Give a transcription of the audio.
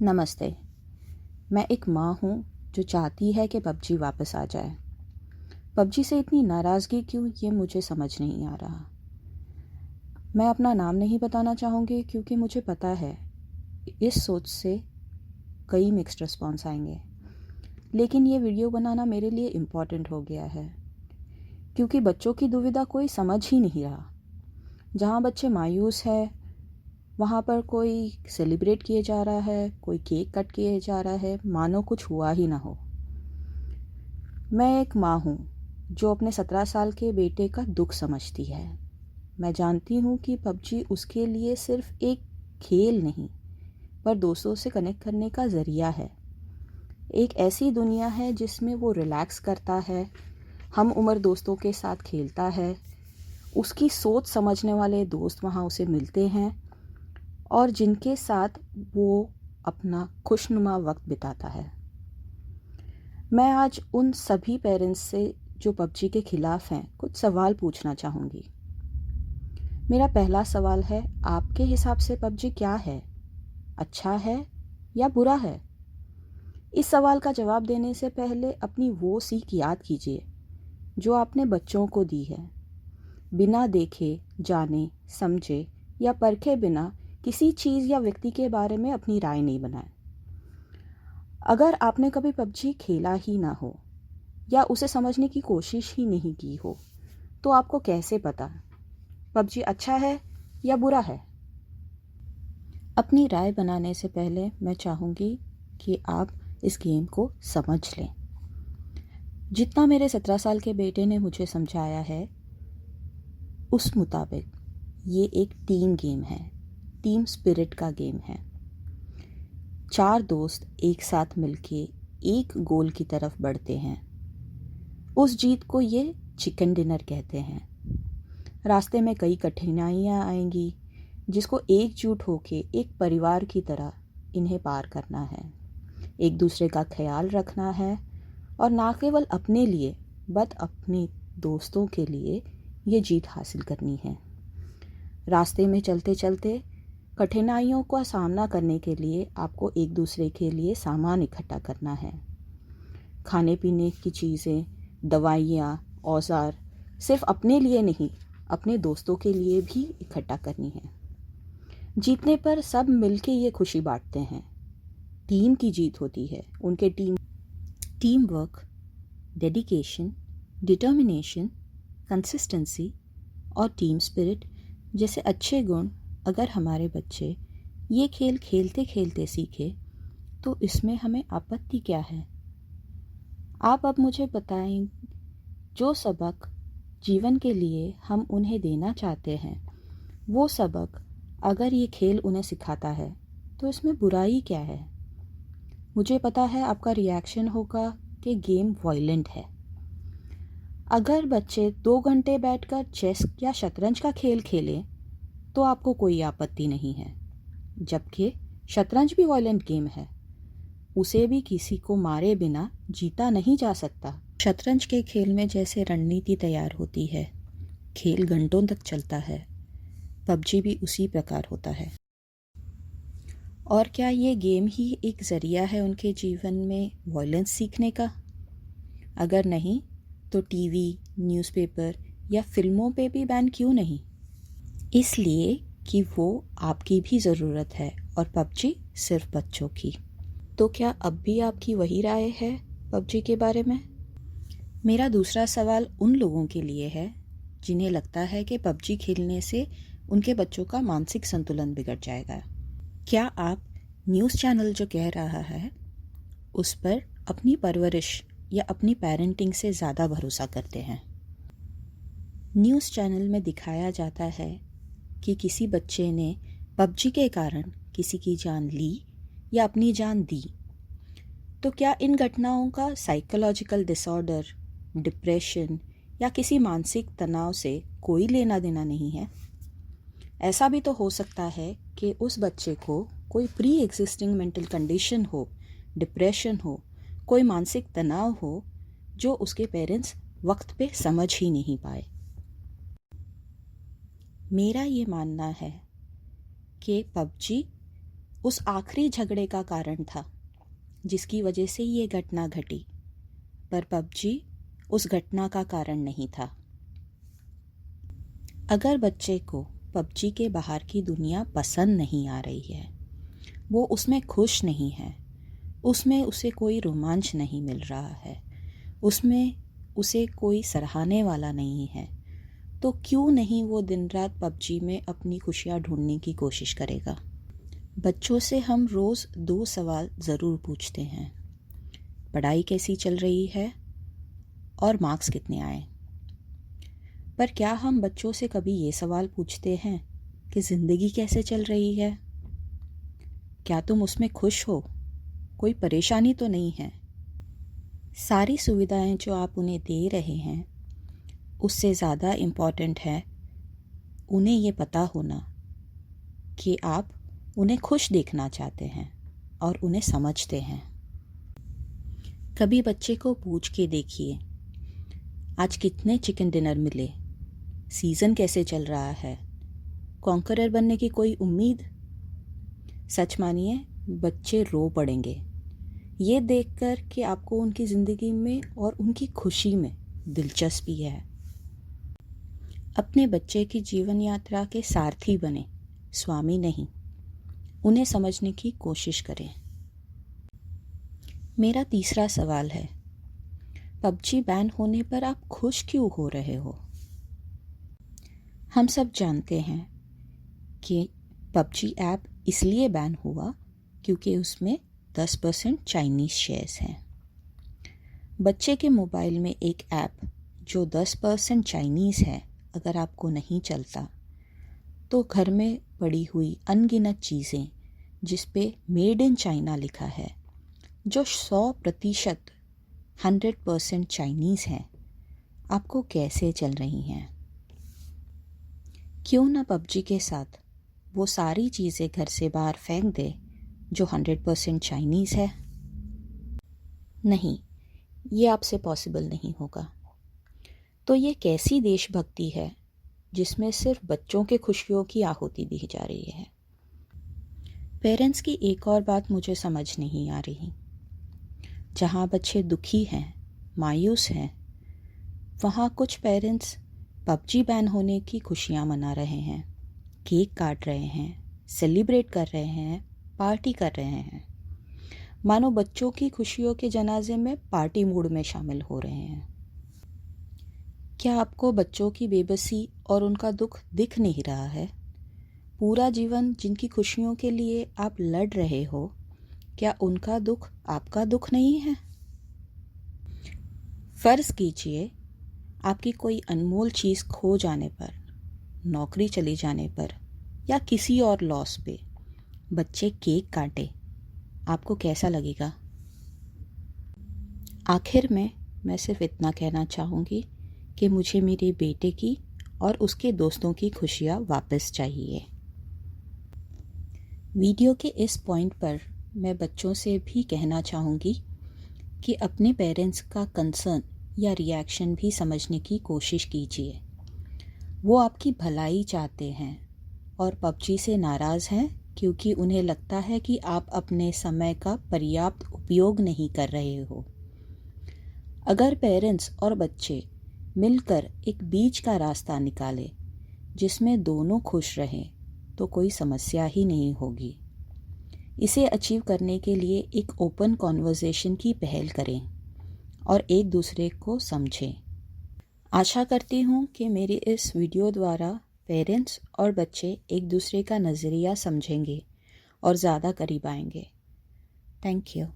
नमस्ते। मैं एक माँ हूँ जो चाहती है कि पबजी वापस आ जाए। पबजी से इतनी नाराज़गी क्यों, ये मुझे समझ नहीं आ रहा। मैं अपना नाम नहीं बताना चाहूँगी क्योंकि मुझे पता है इस सोच से कई मिक्स्ड रिस्पॉन्स आएंगे। लेकिन ये वीडियो बनाना मेरे लिए इम्पॉर्टेंट हो गया है क्योंकि बच्चों की दुविधा कोई समझ ही नहीं रहा। जहाँ बच्चे मायूस है वहाँ पर कोई सेलिब्रेट किए जा रहा है, कोई केक कट किए जा रहा है, मानो कुछ हुआ ही ना हो। मैं एक माँ हूँ जो अपने 17 साल के बेटे का दुख समझती है। मैं जानती हूँ कि पबजी उसके लिए सिर्फ एक खेल नहीं, पर दोस्तों से कनेक्ट करने का ज़रिया है। एक ऐसी दुनिया है जिसमें वो रिलैक्स करता है, हम उम्र दोस्तों के साथ खेलता है, उसकी सोच समझने वाले दोस्त वहाँ उसे मिलते हैं और जिनके साथ वो अपना खुशनुमा वक्त बिताता है। मैं आज उन सभी पेरेंट्स से जो पबजी के खिलाफ हैं कुछ सवाल पूछना चाहूँगी। मेरा पहला सवाल है, आपके हिसाब से पबजी क्या है? अच्छा है या बुरा है? इस सवाल का जवाब देने से पहले अपनी वो सीख याद कीजिए जो आपने बच्चों को दी है। बिना देखे, जाने, समझे या परखे बिना किसी चीज़ या व्यक्ति के बारे में अपनी राय नहीं बनाए। अगर आपने कभी पबजी खेला ही ना हो या उसे समझने की कोशिश ही नहीं की हो, तो आपको कैसे पता पबजी अच्छा है या बुरा है? अपनी राय बनाने से पहले मैं चाहूँगी कि आप इस गेम को समझ लें। जितना मेरे 17 साल के बेटे ने मुझे समझाया है, उस मुताबिक ये एक टीम गेम है, टीम स्पिरिट का गेम है। 4 दोस्त एक साथ मिलके एक गोल की तरफ बढ़ते हैं। उस जीत को ये चिकन डिनर कहते हैं। रास्ते में कई कठिनाइयाँ आएंगी जिसको एकजुट होके एक परिवार की तरह इन्हें पार करना है। एक दूसरे का ख्याल रखना है और ना केवल अपने लिए बट अपने दोस्तों के लिए ये जीत हासिल करनी है। रास्ते में चलते चलते कठिनाइयों का सामना करने के लिए आपको एक दूसरे के लिए सामान इकट्ठा करना है। खाने पीने की चीज़ें, दवाइयाँ, औजार सिर्फ अपने लिए नहीं, अपने दोस्तों के लिए भी इकट्ठा करनी है। जीतने पर सब मिलके ये खुशी बांटते हैं। टीम की जीत होती है, उनके team work, dedication, determination, consistency और टीम स्पिरिट जैसे अच्छे गुण अगर हमारे बच्चे ये खेल खेलते खेलते सीखे तो इसमें हमें आपत्ति क्या है? आप अब मुझे बताएं, जो सबक जीवन के लिए हम उन्हें देना चाहते हैं, वो सबक अगर ये खेल उन्हें सिखाता है तो इसमें बुराई क्या है? मुझे पता है आपका रिएक्शन होगा कि गेम वायलेंट है। अगर बच्चे 2 घंटे बैठकर चेस या शतरंज का खेल खेलें तो आपको कोई आपत्ति नहीं है, जबकि शतरंज भी वायलेंट गेम है। उसे भी किसी को मारे बिना जीता नहीं जा सकता। शतरंज के खेल में जैसे रणनीति तैयार होती है, खेल घंटों तक चलता है, पबजी भी उसी प्रकार होता है। और क्या ये गेम ही एक ज़रिया है उनके जीवन में वायलेंस सीखने का? अगर नहीं तो टीवी, न्यूज़पेपर या फिल्मों पे भी बैन क्यों नहीं? इसलिए कि वो आपकी भी ज़रूरत है और पबजी सिर्फ बच्चों की। तो क्या अब भी आपकी वही राय है पबजी के बारे में? मेरा दूसरा सवाल उन लोगों के लिए है जिन्हें लगता है कि पबजी खेलने से उनके बच्चों का मानसिक संतुलन बिगड़ जाएगा। क्या आप न्यूज़ चैनल जो कह रहा है उस पर अपनी परवरिश या अपनी पेरेंटिंग से ज़्यादा भरोसा करते हैं? न्यूज़ चैनल में दिखाया जाता है कि किसी बच्चे ने पबजी के कारण किसी की जान ली या अपनी जान दी, तो क्या इन घटनाओं का साइकोलॉजिकल डिसऑर्डर, डिप्रेशन या किसी मानसिक तनाव से कोई लेना देना नहीं है? ऐसा भी तो हो सकता है कि उस बच्चे को कोई प्री एग्जिस्टिंग मेंटल कंडीशन हो, डिप्रेशन हो, कोई मानसिक तनाव हो जो उसके पेरेंट्स वक्त पे समझ ही नहीं पाए। मेरा ये मानना है कि पबजी उस आखिरी झगड़े का कारण था जिसकी वजह से ये घटना घटी, पर पबजी उस घटना का कारण नहीं था। अगर बच्चे को पबजी के बाहर की दुनिया पसंद नहीं आ रही है, वो उसमें खुश नहीं है, उसमें उसे कोई रोमांच नहीं मिल रहा है, उसमें उसे कोई सराहने वाला नहीं है, तो क्यों नहीं वो दिन रात पबजी में अपनी खुशियाँ ढूंढने की कोशिश करेगा। बच्चों से हम रोज़ 2 सवाल ज़रूर पूछते हैं, पढ़ाई कैसी चल रही है और मार्क्स कितने आए। पर क्या हम बच्चों से कभी ये सवाल पूछते हैं कि ज़िंदगी कैसे चल रही है? क्या तुम उसमें खुश हो? कोई परेशानी तो नहीं है? सारी सुविधाएं जो आप उन्हें दे रहे हैं, उससे ज़्यादा इम्पॉर्टेंट है उन्हें ये पता होना कि आप उन्हें खुश देखना चाहते हैं और उन्हें समझते हैं। कभी बच्चे को पूछ के देखिए, आज कितने चिकन डिनर मिले, सीज़न कैसे चल रहा है, कॉन्करर बनने की कोई उम्मीद? सच मानिए, बच्चे रो पड़ेंगे ये देखकर कि आपको उनकी ज़िंदगी में और उनकी खुशी में दिलचस्पी है। अपने बच्चे की जीवन यात्रा के सारथी बने, स्वामी नहीं। उन्हें समझने की कोशिश करें। मेरा तीसरा सवाल है, पबजी बैन होने पर आप खुश क्यों हो रहे हो? हम सब जानते हैं कि पबजी ऐप इसलिए बैन हुआ क्योंकि उसमें 10% चाइनीज़ शेयर्स हैं। बच्चे के मोबाइल में एक ऐप जो 10% चाइनीज़ है, अगर आपको नहीं चलता तो घर में पड़ी हुई अनगिनत चीज़ें जिस पे मेड इन चाइना लिखा है, जो 100% 100% चाइनीज़ हैं, आपको कैसे चल रही हैं? क्यों ना पबजी के साथ वो सारी चीज़ें घर से बाहर फेंक दे जो 100% चाइनीज़ है? नहीं, ये आपसे पॉसिबल नहीं होगा। तो ये कैसी देशभक्ति है जिसमें सिर्फ बच्चों के खुशियों की आहुति दी जा रही है? पेरेंट्स की एक और बात मुझे समझ नहीं आ रही। जहाँ बच्चे दुखी हैं, मायूस हैं, वहाँ कुछ पेरेंट्स पबजी बैन होने की खुशियाँ मना रहे हैं, केक काट रहे हैं, सेलिब्रेट कर रहे हैं, पार्टी कर रहे हैं, मानो बच्चों की खुशियों के जनाजे में पार्टी मूड में शामिल हो रहे हैं। क्या आपको बच्चों की बेबसी और उनका दुख दिख नहीं रहा है? पूरा जीवन जिनकी खुशियों के लिए आप लड़ रहे हो, क्या उनका दुख आपका दुख नहीं है? फ़र्ज़ कीजिए आपकी कोई अनमोल चीज़ खो जाने पर, नौकरी चली जाने पर या किसी और लॉस पे बच्चे केक काटे, आपको कैसा लगेगा? आखिर में मैं सिर्फ इतना कहना चाहूँगी कि मुझे मेरे बेटे की और उसके दोस्तों की खुशियाँ वापस चाहिए। वीडियो के इस पॉइंट पर मैं बच्चों से भी कहना चाहूँगी कि अपने पेरेंट्स का कंसर्न या रिएक्शन भी समझने की कोशिश कीजिए। वो आपकी भलाई चाहते हैं और पबजी से नाराज़ हैं क्योंकि उन्हें लगता है कि आप अपने समय का पर्याप्त उपयोग नहीं कर रहे हो। अगर पेरेंट्स और बच्चे मिलकर एक बीच का रास्ता निकालें जिसमें दोनों खुश रहें, तो कोई समस्या ही नहीं होगी। इसे अचीव करने के लिए एक ओपन कॉन्वर्सेशन की पहल करें और एक दूसरे को समझें। आशा करती हूँ कि मेरी इस वीडियो द्वारा पेरेंट्स और बच्चे एक दूसरे का नज़रिया समझेंगे और ज़्यादा करीब आएंगे। Thank you.